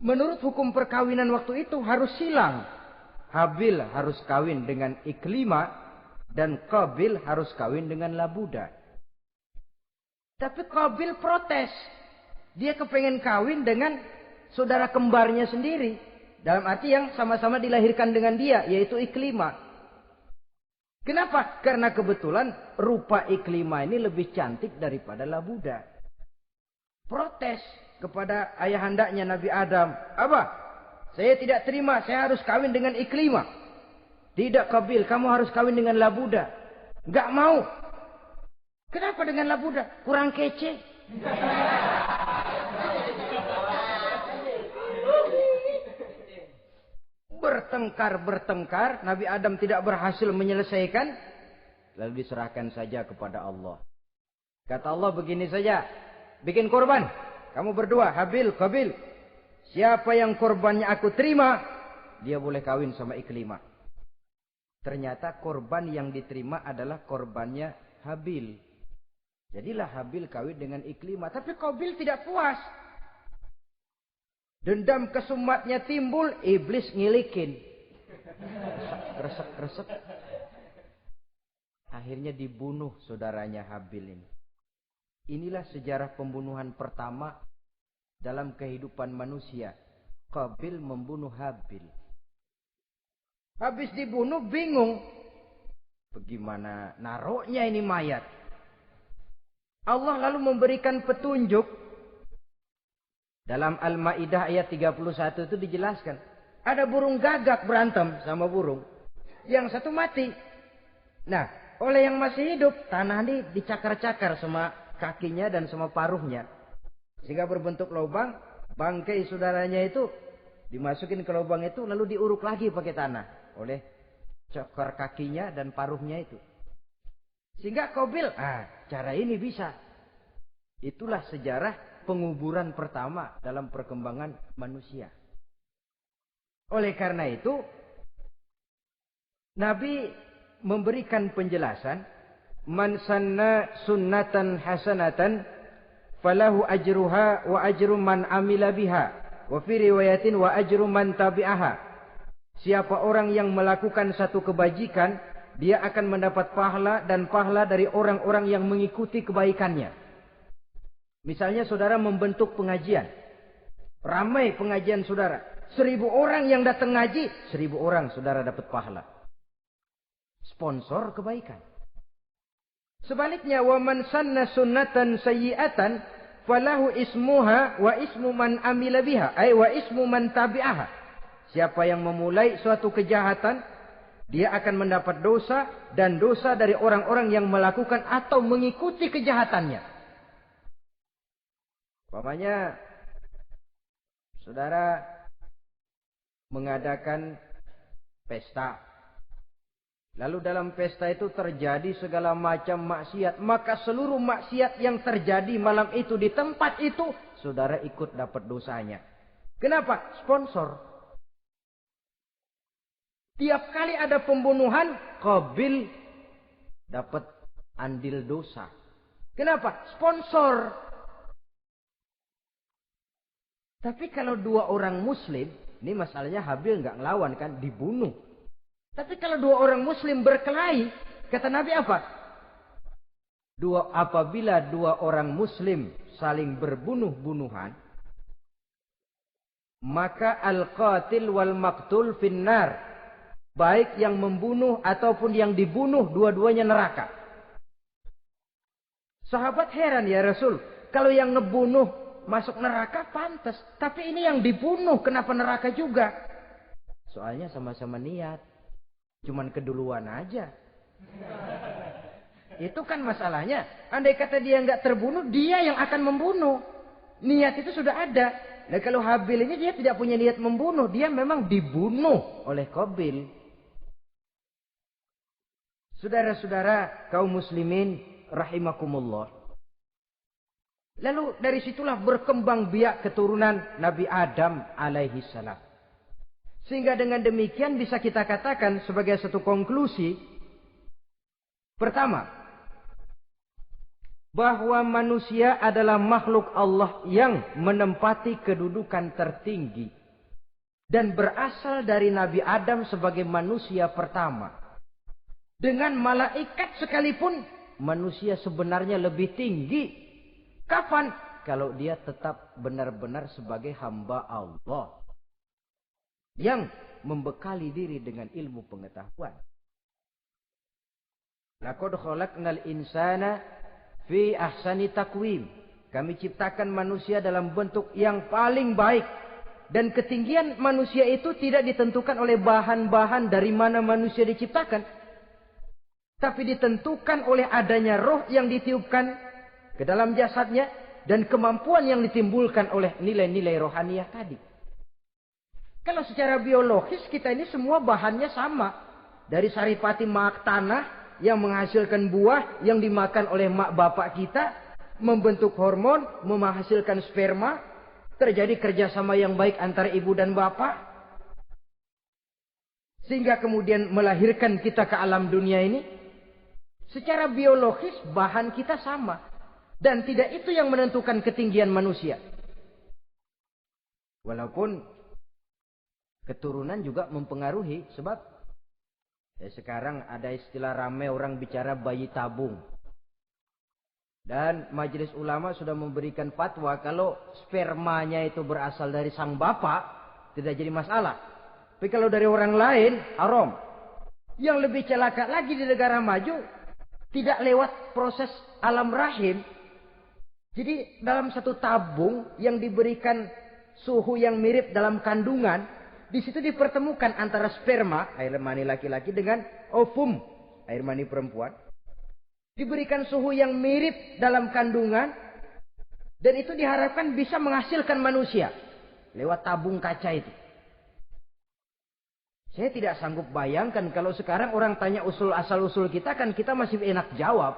Menurut hukum perkawinan waktu itu harus silang. Habil harus kawin dengan Iklimah dan Qabil harus kawin dengan Labuda. Tapi Qabil protes. Dia kepengen kawin dengan saudara kembarnya sendiri. Dalam arti yang sama-sama dilahirkan dengan dia, yaitu Iklimah. Kenapa? Karena kebetulan rupa Iklimah ini lebih cantik daripada Labuda. Protes kepada ayahandanya Nabi Adam. Apa? Saya tidak terima, saya harus kawin dengan Iklimah. Tidak, Qabil, kamu harus kawin dengan Labuda. Enggak mau. Kenapa dengan Labuda? Kurang kece. Bertengkar, Nabi Adam tidak berhasil menyelesaikan, lalu diserahkan saja kepada Allah. Kata Allah begini saja, bikin korban. Kamu berdua, Habil, Qabil. Siapa yang korbannya aku terima, dia boleh kawin sama Iklimah. Ternyata korban yang diterima adalah korbannya Habil. Jadilah Habil kawin dengan Iklimah. Tapi Qabil tidak puas. Dendam kesumatnya timbul, iblis ngilikin. Kresek. Akhirnya dibunuh saudaranya Habil ini. Inilah sejarah pembunuhan pertama dalam kehidupan manusia. Qabil membunuh Habil. Habis dibunuh bingung. Bagaimana naroknya ini mayat? Allah lalu memberikan petunjuk. Dalam Al-Ma'idah ayat 31 itu dijelaskan. Ada burung gagak berantem sama burung. Yang satu mati. Nah, oleh yang masih hidup, tanah ini dicakar-cakar sama kakinya dan sama paruhnya. Sehingga berbentuk lubang, bangkai saudaranya itu dimasukin ke lubang itu lalu diuruk lagi pakai tanah oleh cakar kakinya dan paruhnya itu. Sehingga Qabil, cara ini bisa. Itulah sejarah penguburan pertama dalam perkembangan manusia. Oleh karena itu, Nabi memberikan penjelasan, man sanna sunnatan hasanatan falahu ajruha wa ajru man amila biha wa fi riwayatin wa ajru man tabi'aha. Siapa orang yang melakukan satu kebajikan, dia akan mendapat pahala dan pahala dari orang-orang yang mengikuti kebaikannya. Misalnya saudara membentuk pengajian. Ramai pengajian saudara. 1000 orang yang datang ngaji, 1000 orang saudara dapat pahala. Sponsor kebaikan. Sebaliknya, wa man sanna sunnatan sayyi'atan falahu ismuha wa ismu man amila biha, ay wa ismu man tabi'aha. Siapa yang memulai suatu kejahatan, dia akan mendapat dosa dan dosa dari orang-orang yang melakukan atau mengikuti kejahatannya. Umpamanya saudara mengadakan pesta. Lalu dalam pesta itu terjadi segala macam maksiat. Maka seluruh maksiat yang terjadi malam itu di tempat itu, saudara ikut dapat dosanya. Kenapa? Sponsor. Tiap kali ada pembunuhan, Qabil dapat andil dosa. Kenapa? Sponsor. Tapi kalau 2 orang muslim, ini masalahnya Habil nggak ngelawan kan, dibunuh. Tapi kalau 2 orang muslim berkelahi, kata Nabi apa? Apabila 2 orang muslim saling berbunuh-bunuhan, maka al-qatil wal maqtul finnar. Baik yang membunuh ataupun yang dibunuh, dua-duanya neraka. Sahabat heran, ya Rasul, kalau yang ngebunuh masuk neraka pantas, tapi ini yang dibunuh kenapa neraka juga? Soalnya sama-sama niat, cuman keduluan aja. Itu kan masalahnya. Andai kata dia nggak terbunuh, dia yang akan membunuh. Niat itu sudah ada. Nah kalau Habil ini dia tidak punya niat membunuh, dia memang dibunuh oleh Qabil. Saudara-saudara kaum muslimin rahimakumullah. Lalu dari situlah berkembang biak keturunan Nabi Adam alaihi salam. Sehingga dengan demikian bisa kita katakan sebagai satu konklusi. Pertama, bahwa manusia adalah makhluk Allah yang menempati kedudukan tertinggi. Dan berasal dari Nabi Adam sebagai manusia pertama. Dengan malaikat sekalipun, manusia sebenarnya lebih tinggi. Kapan? Kalau dia tetap benar-benar sebagai hamba Allah. Yang membekali diri dengan ilmu pengetahuan. Laqad khalaqnal insana fi ahsani taqwim. Kami ciptakan manusia dalam bentuk yang paling baik. Dan ketinggian manusia itu tidak ditentukan oleh bahan-bahan dari mana manusia diciptakan. Tapi ditentukan oleh adanya roh yang ditiupkan ke dalam jasadnya dan kemampuan yang ditimbulkan oleh nilai-nilai rohaniah tadi. Kalau secara biologis kita ini semua bahannya sama. Dari saripati mak tanah yang menghasilkan buah yang dimakan oleh mak bapak kita. Membentuk hormon, menghasilkan sperma. Terjadi kerjasama yang baik antara ibu dan bapak. Sehingga kemudian melahirkan kita ke alam dunia ini. Secara biologis bahan kita sama. Dan tidak itu yang menentukan ketinggian manusia. Walaupun keturunan juga mempengaruhi. Sebab sekarang ada istilah ramai orang bicara bayi tabung. Dan majelis ulama sudah memberikan fatwa kalau spermanya itu berasal dari sang bapak. Tidak jadi masalah. Tapi kalau dari orang lain haram. Yang lebih celaka lagi di negara maju. Tidak lewat proses alam rahim. Jadi dalam satu tabung yang diberikan suhu yang mirip dalam kandungan, di situ dipertemukan antara sperma, air mani laki-laki dengan ovum, air mani perempuan. Diberikan suhu yang mirip dalam kandungan dan itu diharapkan bisa menghasilkan manusia lewat tabung kaca itu. Saya tidak sanggup bayangkan kalau sekarang orang tanya usul asal-usul kita kan kita masih enak jawab.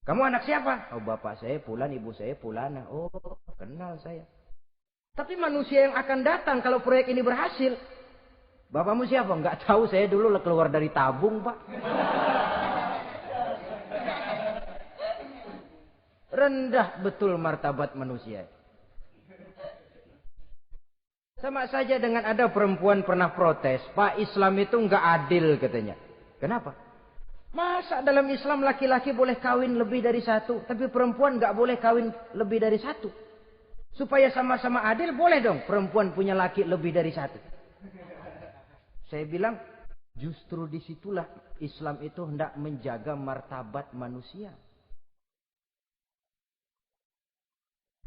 Kamu anak siapa? Oh bapak saya Fulan, ibu saya Fulana. Oh kenal saya. Tapi manusia yang akan datang kalau proyek ini berhasil. Bapakmu siapa? Enggak tahu, saya dulu keluar dari tabung pak. Rendah betul martabat manusia. Sama saja dengan ada perempuan pernah protes. Pak Islam itu enggak adil katanya. Kenapa? Masa dalam Islam laki-laki boleh kawin lebih dari satu. Tapi perempuan nggak boleh kawin lebih dari satu. Supaya sama-sama adil boleh dong. Perempuan punya laki lebih dari satu. Saya bilang justru disitulah Islam itu hendak menjaga martabat manusia.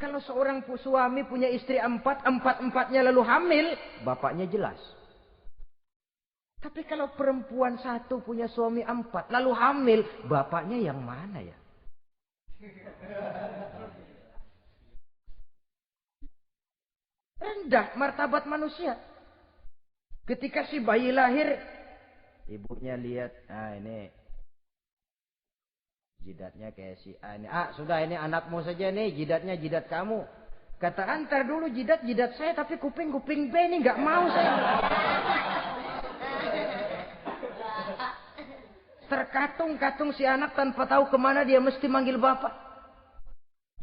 Kalau seorang suami punya istri empat-empatnya lalu hamil. Bapaknya jelas. Tapi kalau perempuan satu punya suami 4 lalu hamil, bapaknya yang mana ya? Rendah martabat manusia. Ketika si bayi lahir, ibunya lihat, ini jidatnya kayak si A ini. Sudah ini anakmu saja nih, jidatnya jidat kamu. Kata antar dulu jidat saya, tapi kuping B ini nggak mau saya. Terkatung-katung si anak tanpa tahu kemana dia mesti manggil bapak.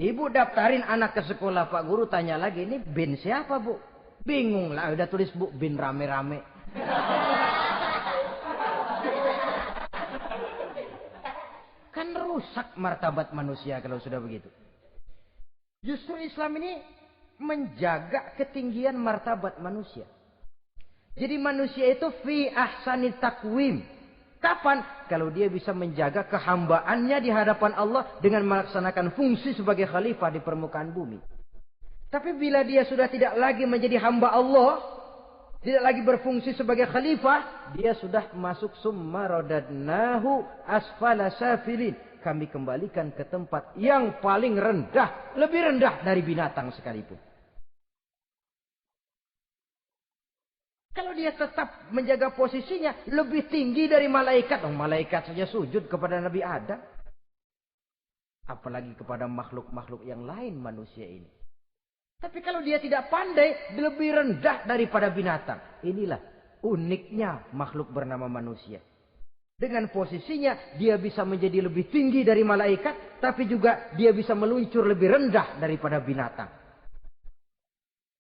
Ibu daftarin anak ke sekolah, Pak Guru tanya lagi, ini bin siapa bu? Bingung lah, udah tulis bu, bin rame-rame. Kan rusak martabat manusia kalau sudah begitu. Justru Islam ini menjaga ketinggian martabat manusia. Jadi manusia itu fi ahsani taqwim. Kapan? Kalau dia bisa menjaga kehambaannya di hadapan Allah dengan melaksanakan fungsi sebagai khalifah di permukaan bumi. Tapi bila dia sudah tidak lagi menjadi hamba Allah, tidak lagi berfungsi sebagai khalifah, dia sudah masuk summa radadnahu asfala safilin. Kami kembalikan ke tempat yang paling rendah, lebih rendah dari binatang sekalipun. Kalau dia tetap menjaga posisinya lebih tinggi dari malaikat. Oh, malaikat saja sujud kepada Nabi Adam. Apalagi kepada makhluk-makhluk yang lain manusia ini. Tapi kalau dia tidak pandai, lebih rendah daripada binatang. Inilah uniknya makhluk bernama manusia. Dengan posisinya dia bisa menjadi lebih tinggi dari malaikat. Tapi juga dia bisa meluncur lebih rendah daripada binatang.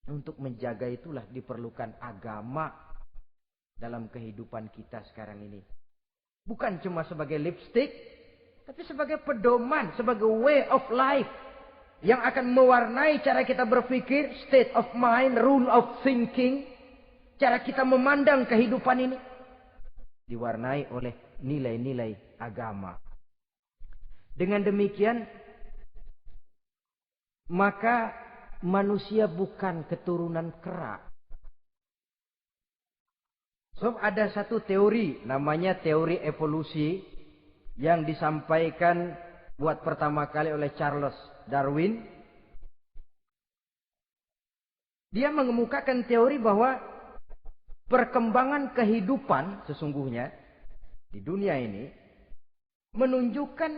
Untuk menjaga itulah diperlukan agama dalam kehidupan kita sekarang ini. Bukan cuma sebagai lipstick, tapi sebagai pedoman, sebagai way of life yang akan mewarnai cara kita berpikir, state of mind, rule of thinking, cara kita memandang kehidupan ini diwarnai oleh nilai-nilai agama. Dengan demikian, maka manusia bukan keturunan kera. So, ada satu teori namanya teori evolusi yang disampaikan buat pertama kali oleh Charles Darwin. Dia mengemukakan teori bahwa perkembangan kehidupan sesungguhnya di dunia ini menunjukkan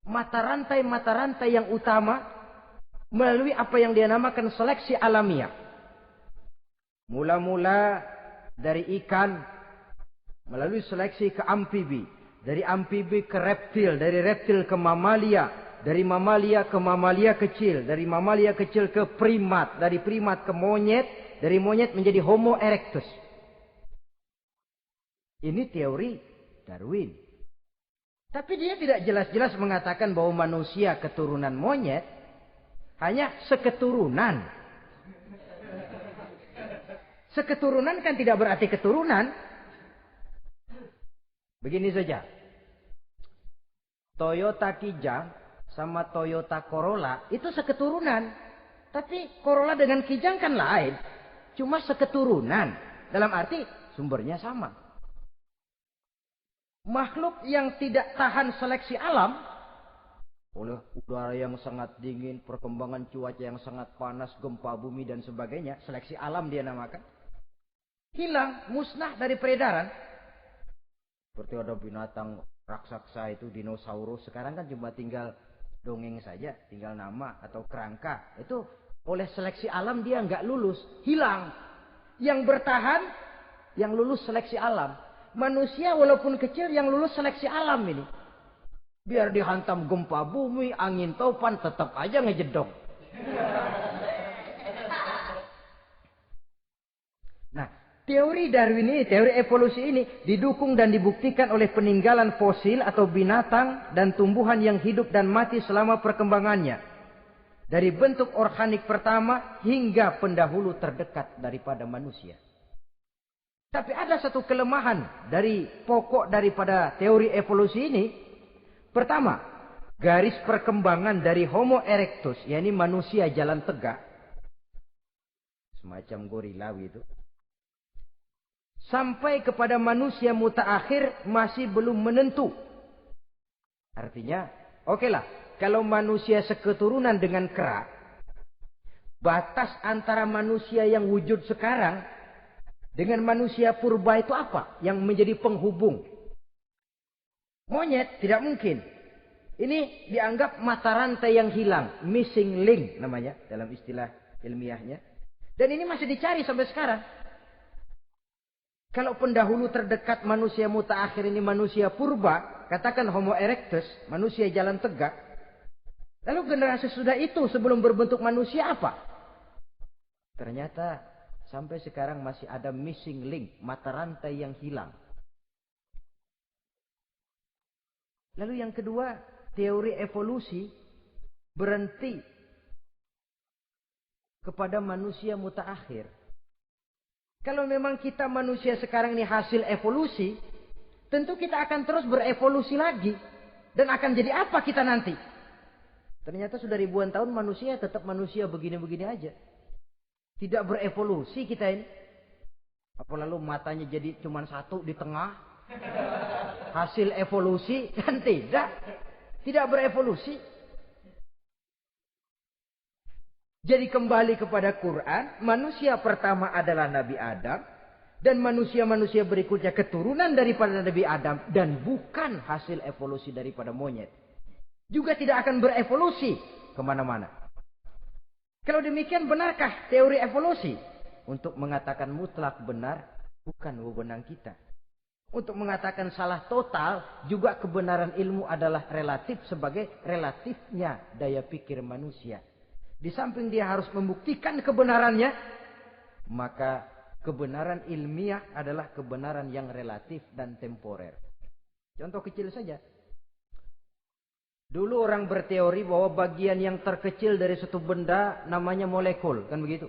mata rantai yang utama melalui apa yang dia namakan seleksi alamiah. Mula-mula dari ikan, melalui seleksi ke amfibi. Dari amfibi ke reptil, dari reptil ke mamalia. Dari mamalia ke mamalia kecil. Dari mamalia kecil ke primat. Dari primat ke monyet. Dari monyet menjadi Homo erectus. Ini teori Darwin. Tapi dia tidak jelas-jelas mengatakan bahwa manusia keturunan monyet. Hanya seketurunan. Seketurunan kan tidak berarti keturunan. Begini saja. Toyota Kijang sama Toyota Corolla itu seketurunan. Tapi Corolla dengan Kijang kan lain. Cuma seketurunan. Dalam arti sumbernya sama. Makhluk yang tidak tahan seleksi alam oleh udara yang sangat dingin, perkembangan cuaca yang sangat panas, gempa bumi dan sebagainya, seleksi alam dia namakan, hilang, musnah dari peredaran. Seperti ada binatang raksasa itu dinosaurus, sekarang kan cuma tinggal dongeng saja, tinggal nama atau kerangka. Itu oleh seleksi alam dia nggak lulus, hilang. Yang bertahan, yang lulus seleksi alam. Manusia walaupun kecil yang lulus seleksi alam ini. Biar dihantam gempa bumi, angin topan, tetap aja ngejedok. Nah, teori Darwin ini, teori evolusi ini didukung dan dibuktikan oleh peninggalan fosil atau binatang dan tumbuhan yang hidup dan mati selama perkembangannya. Dari bentuk organik pertama hingga pendahulu terdekat daripada manusia. Tapi ada satu kelemahan dari pokok daripada teori evolusi ini. Pertama, garis perkembangan dari Homo erectus, yakni manusia jalan tegak, semacam gorilawi itu, sampai kepada manusia mutaakhir masih belum menentu. Artinya, okelah, kalau manusia seketurunan dengan kera, batas antara manusia yang wujud sekarang dengan manusia purba itu apa? Yang menjadi penghubung. Monyet tidak mungkin. Ini dianggap mata rantai yang hilang. Missing link namanya dalam istilah ilmiahnya. Dan ini masih dicari sampai sekarang. Kalau pendahulu terdekat manusia mutaakhir ini manusia purba. Katakan Homo erectus. Manusia jalan tegak. Lalu generasi sudah itu sebelum berbentuk manusia apa? Ternyata sampai sekarang masih ada missing link. Mata rantai yang hilang. Lalu yang kedua, teori evolusi berhenti kepada manusia mutaakhir. Kalau memang kita manusia sekarang ini hasil evolusi, tentu kita akan terus berevolusi lagi. Dan akan jadi apa kita nanti? Ternyata sudah ribuan tahun manusia tetap manusia begini-begini aja. Tidak berevolusi kita ini. Apa lalu matanya jadi cuma satu di tengah? Hasil evolusi? Kan tidak. Tidak berevolusi. Jadi kembali kepada Quran, manusia pertama adalah Nabi Adam. Dan manusia-manusia berikutnya keturunan daripada Nabi Adam. Dan bukan hasil evolusi daripada monyet. Juga tidak akan berevolusi kemana-mana. Kalau demikian benarkah teori evolusi? Untuk mengatakan mutlak benar, bukan wewenang kita. Untuk mengatakan salah total, juga kebenaran ilmu adalah relatif sebagai relatifnya daya pikir manusia. Di samping dia harus membuktikan kebenarannya, maka kebenaran ilmiah adalah kebenaran yang relatif dan temporer. Contoh kecil saja. Dulu orang berteori bahwa bagian yang terkecil dari suatu benda namanya molekul. Kan begitu?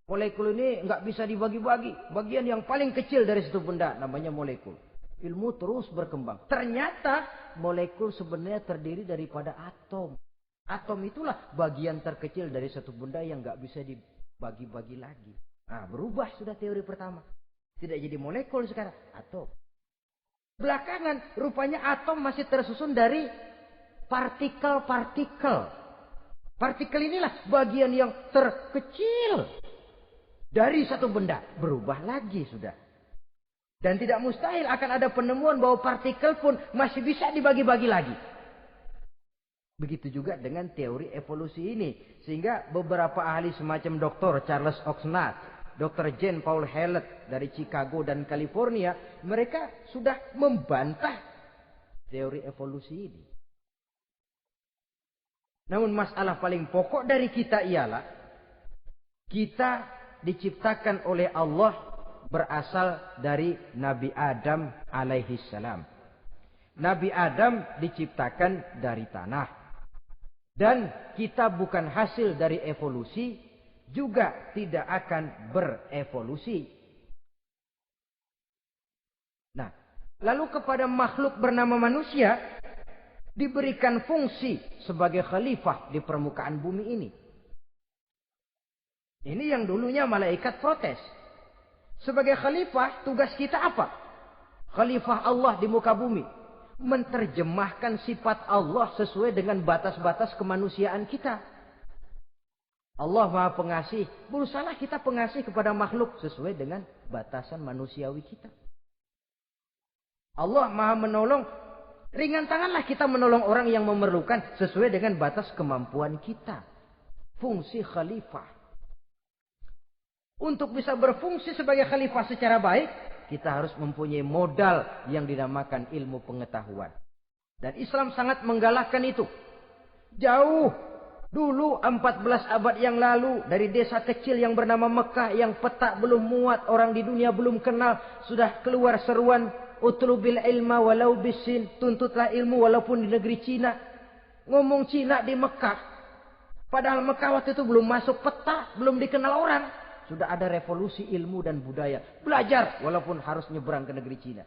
Molekul ini nggak bisa dibagi-bagi. Bagian yang paling kecil dari suatu benda namanya molekul. Ilmu terus berkembang. Ternyata molekul sebenarnya terdiri daripada atom. Atom itulah bagian terkecil dari suatu benda yang nggak bisa dibagi-bagi lagi. Nah, berubah sudah teori pertama. Tidak jadi molekul sekarang, atom. Belakangan rupanya atom masih tersusun dari partikel-partikel. Partikel inilah bagian yang terkecil dari satu benda. Berubah lagi sudah. Dan tidak mustahil akan ada penemuan bahwa partikel pun masih bisa dibagi-bagi lagi. Begitu juga dengan teori evolusi ini. Sehingga beberapa ahli semacam Dr. Charles Oxnard, Dr. Jane Paul Hallett dari Chicago dan California, mereka sudah membantah teori evolusi ini. Namun masalah paling pokok dari kita ialah kita diciptakan oleh Allah berasal dari Nabi Adam alaihi salam. Nabi Adam diciptakan dari tanah. Dan kita bukan hasil dari evolusi, juga tidak akan berevolusi. Nah, lalu kepada makhluk bernama manusia diberikan fungsi sebagai khalifah di permukaan bumi ini. Ini yang dulunya malaikat protes. Sebagai khalifah, tugas kita apa? Khalifah Allah di muka bumi. Menerjemahkan sifat Allah sesuai dengan batas-batas kemanusiaan kita. Allah Maha Pengasih. Berusahalah kita pengasih kepada makhluk sesuai dengan batasan manusiawi kita. Allah Maha Menolong. Ringan tanganlah kita menolong orang yang memerlukan sesuai dengan batas kemampuan kita. Fungsi khalifah. Untuk bisa berfungsi sebagai khalifah secara baik, kita harus mempunyai modal yang dinamakan ilmu pengetahuan. Dan Islam sangat menggalakkan itu. Jauh dulu 14 abad yang lalu, dari desa kecil yang bernama Mekah yang peta belum muat, orang di dunia belum kenal, sudah keluar seruan utlubil ilma walau bisin, tuntutlah ilmu walaupun di negeri Cina. Ngomong Cina di Mekah. Padahal Mekah waktu itu belum masuk peta, belum dikenal orang. Sudah ada revolusi ilmu dan budaya. Belajar walaupun harus nyebrang ke negeri Cina.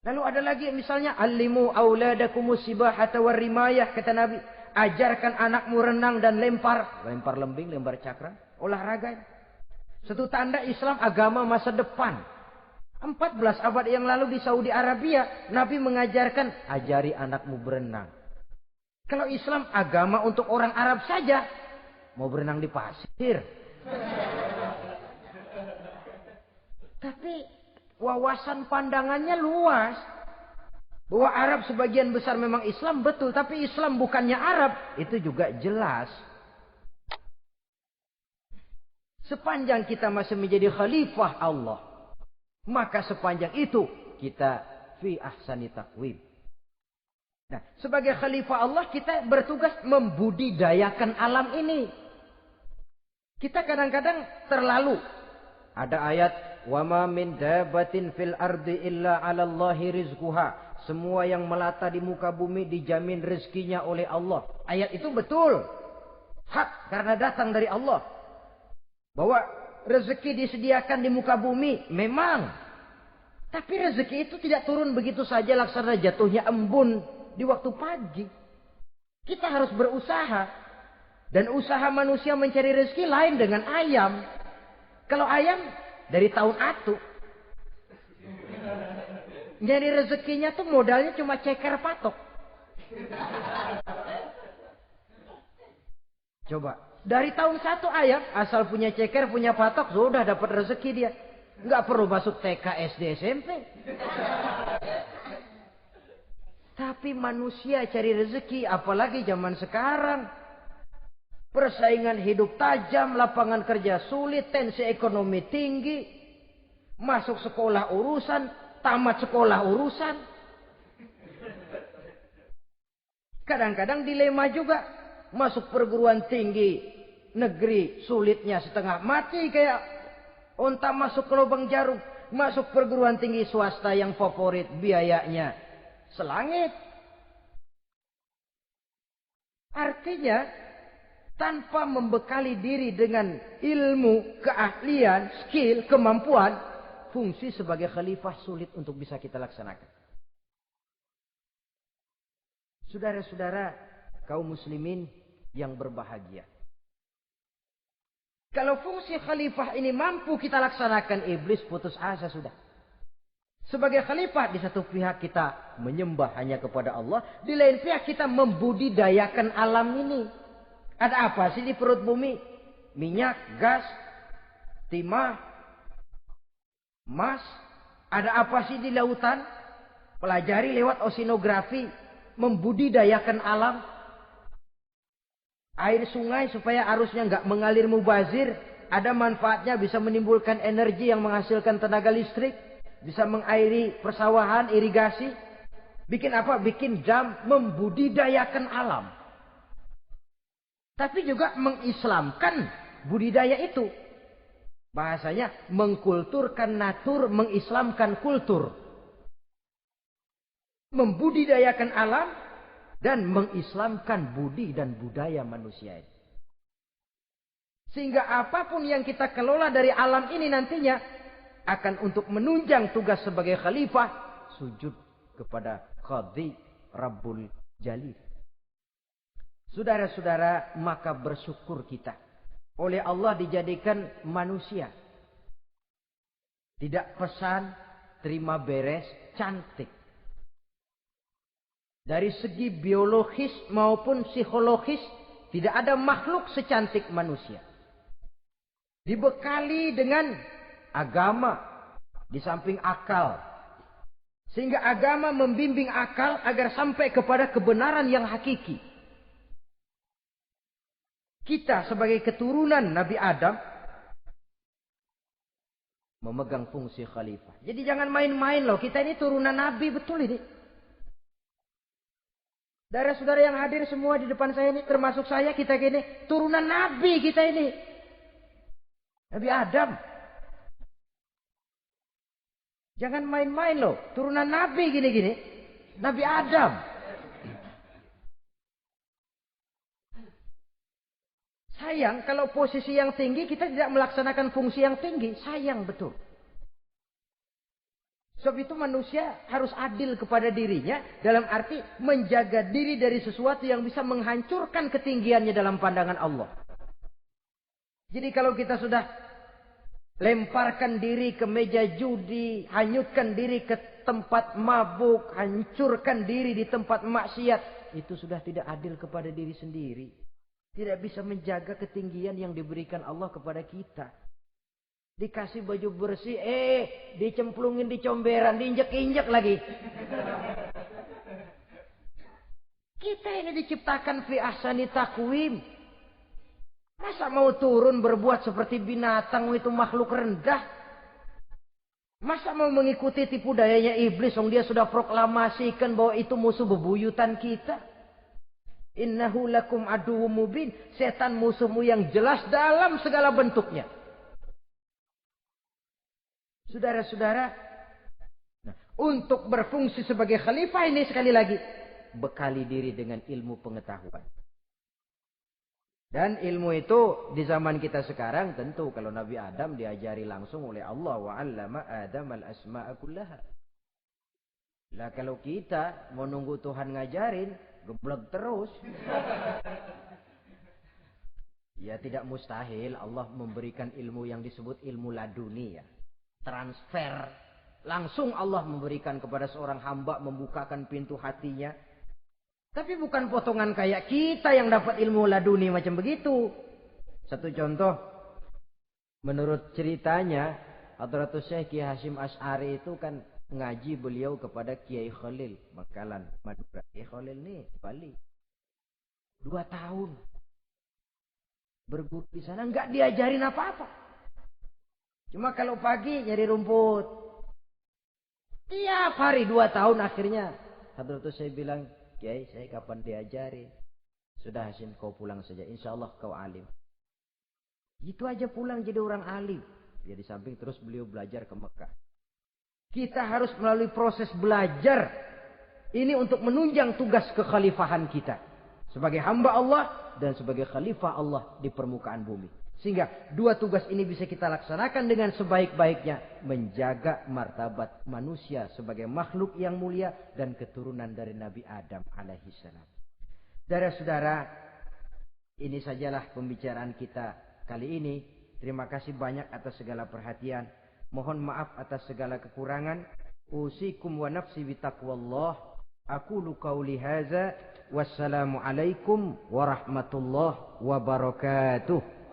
Lalu ada lagi misalnya allimu auladakumus sibahata warrimayah, kata Nabi. Ajarkan anakmu renang dan lempar. Lempar lembing, lempar cakra. Olahraga. Satu tanda Islam agama masa depan. 14 abad yang lalu di Saudi Arabia, Nabi mengajarkan ajari anakmu berenang. Kalau Islam agama untuk orang Arab saja, mau berenang di pasir. Tapi wawasan pandangannya luas. Bahwa Arab sebagian besar memang Islam, betul. Tapi Islam bukannya Arab, itu juga jelas. Sepanjang kita masih menjadi khalifah Allah, maka sepanjang itu kita fi ahsani taqwim. Nah, sebagai khalifah Allah kita bertugas membudidayakan alam ini. Kita kadang-kadang terlalu. Ada ayat, wa ma min dabatin fil ardi illa 'alallahi rizquha. Semua yang melata di muka bumi dijamin rezekinya oleh Allah. Ayat itu betul. Hak karena datang dari Allah. Bahwa rezeki disediakan di muka bumi memang. Tapi rezeki itu tidak turun begitu saja laksana jatuhnya embun di waktu pagi. Kita harus berusaha. Dan usaha manusia mencari rezeki lain dengan ayam. Kalau ayam dari tahun atu. Jadi rezekinya tuh modalnya cuma ceker patok. Coba. Dari tahun 1 ayam asal punya ceker, punya patok, sudah dapat rezeki dia. Nggak perlu masuk TK, SD, SMP. Tapi manusia cari rezeki, apalagi zaman sekarang. Persaingan hidup tajam, lapangan kerja sulit, tensi ekonomi tinggi. Masuk sekolah urusan, tamat sekolah urusan. Kadang-kadang dilema juga. Masuk perguruan tinggi negeri sulitnya setengah mati kayak unta masuk ke lubang jarum. Masuk perguruan tinggi swasta yang favorit biayanya selangit. Artinya tanpa membekali diri dengan ilmu, keahlian, skill, kemampuan, fungsi sebagai khalifah sulit untuk bisa kita laksanakan. Saudara-saudara kaum muslimin yang berbahagia. Kalau fungsi khalifah ini mampu kita laksanakan, iblis putus asa sudah. Sebagai khalifah, di satu pihak kita menyembah hanya kepada Allah, di lain pihak kita membudidayakan alam ini. Ada apa sih di perut bumi? Minyak, gas, timah, emas. Ada apa sih di lautan? Pelajari lewat oceanografi, membudidayakan alam. Air sungai supaya arusnya nggak mengalir mubazir. Ada manfaatnya, bisa menimbulkan energi yang menghasilkan tenaga listrik. Bisa mengairi persawahan, irigasi. Bikin apa? Bikin dam, membudidayakan alam. Tapi juga mengislamkan budidaya itu. Bahasanya mengkulturkan natur, mengislamkan kultur. Membudidayakan alam dan mengislamkan budi dan budaya manusia ini. Sehingga apapun yang kita kelola dari alam ini nantinya akan untuk menunjang tugas sebagai khalifah, sujud kepada Qadhi Rabbul Jalil. Saudara-saudara, maka bersyukur kita. Oleh Allah dijadikan manusia. Tidak pesan, terima beres, cantik. Dari segi biologis maupun psikologis, tidak ada makhluk secantik manusia. Dibekali dengan agama, di samping akal. Sehingga agama membimbing akal agar sampai kepada kebenaran yang hakiki. Kita sebagai keturunan Nabi Adam memegang fungsi khalifah. Jadi jangan main-main loh. Kita ini turunan Nabi, betul ini. Saudara-saudara yang hadir semua di depan saya ini, termasuk saya, kita gini, turunan Nabi kita ini. Nabi Adam. Jangan main-main loh. Turunan Nabi gini-gini. Nabi Adam. Sayang kalau posisi yang tinggi kita tidak melaksanakan fungsi yang tinggi. Sayang betul. Sebab itu manusia harus adil kepada dirinya. Dalam arti menjaga diri dari sesuatu yang bisa menghancurkan ketinggiannya dalam pandangan Allah. Jadi kalau kita sudah lemparkan diri ke meja judi, hanyutkan diri ke tempat mabuk, hancurkan diri di tempat maksiat, itu sudah tidak adil kepada diri sendiri. Tidak bisa menjaga ketinggian yang diberikan Allah kepada kita. Dikasih baju bersih, dicemplungin di comberan, diinjek-injek lagi. Kita ini diciptakan fi ahsani taqwim. Masa mau turun berbuat seperti binatang, itu makhluk rendah? Masa mau mengikuti tipu dayanya iblis, yang dia sudah proklamasikan bahwa itu musuh bebuyutan kita? Innahu lakum aduwwum mubin. Setan musuhmu yang jelas dalam segala bentuknya. Saudara-saudara, untuk berfungsi sebagai khalifah ini sekali lagi, bekali diri dengan ilmu pengetahuan. Dan ilmu itu di zaman kita sekarang tentu kalau Nabi Adam diajari langsung oleh Allah, wa 'allama Adam al-asma'a kullaha. Lah kalau kita mau nunggu Tuhan ngajarin, geblek terus. Ya tidak mustahil Allah memberikan ilmu yang disebut ilmu laduni ya. Transfer. Langsung Allah memberikan kepada seorang hamba, membukakan pintu hatinya. Tapi bukan potongan kayak kita yang dapat ilmu laduni macam begitu. Satu contoh. Menurut ceritanya, Hadratus Syekh Kiai Hasyim Asy'ari itu kan ngaji beliau kepada Kiai Khalil. Bangkalan, Madura. Kiai Khalil nih, Bali. 2 tahun. Berguru di sana nggak diajarin apa-apa. Cuma kalau pagi nyari rumput. Tiap hari 2 tahun akhirnya. Hadratus Syekh bilang, Kiai, saya kapan diajari? Sudah Hasyim, kau pulang saja. Insya Allah kau alim. Itu aja pulang jadi orang alim. Ya di samping terus beliau belajar ke Mekah. Kita harus melalui proses belajar. Ini untuk menunjang tugas kekhalifahan kita. Sebagai hamba Allah dan sebagai khalifah Allah di permukaan bumi. Sehingga 2 tugas ini bisa kita laksanakan dengan sebaik-baiknya. Menjaga martabat manusia sebagai makhluk yang mulia dan keturunan dari Nabi Adam alaihissalam. Saudara-saudara, ini sajalah pembicaraan kita kali ini. Terima kasih banyak atas segala perhatian. Mohon maaf atas segala kekurangan. Usikum wa nafsi bitaqwallah. Aqulu qauli hadza. Wassalamualaikum warahmatullahi wabarakatuh.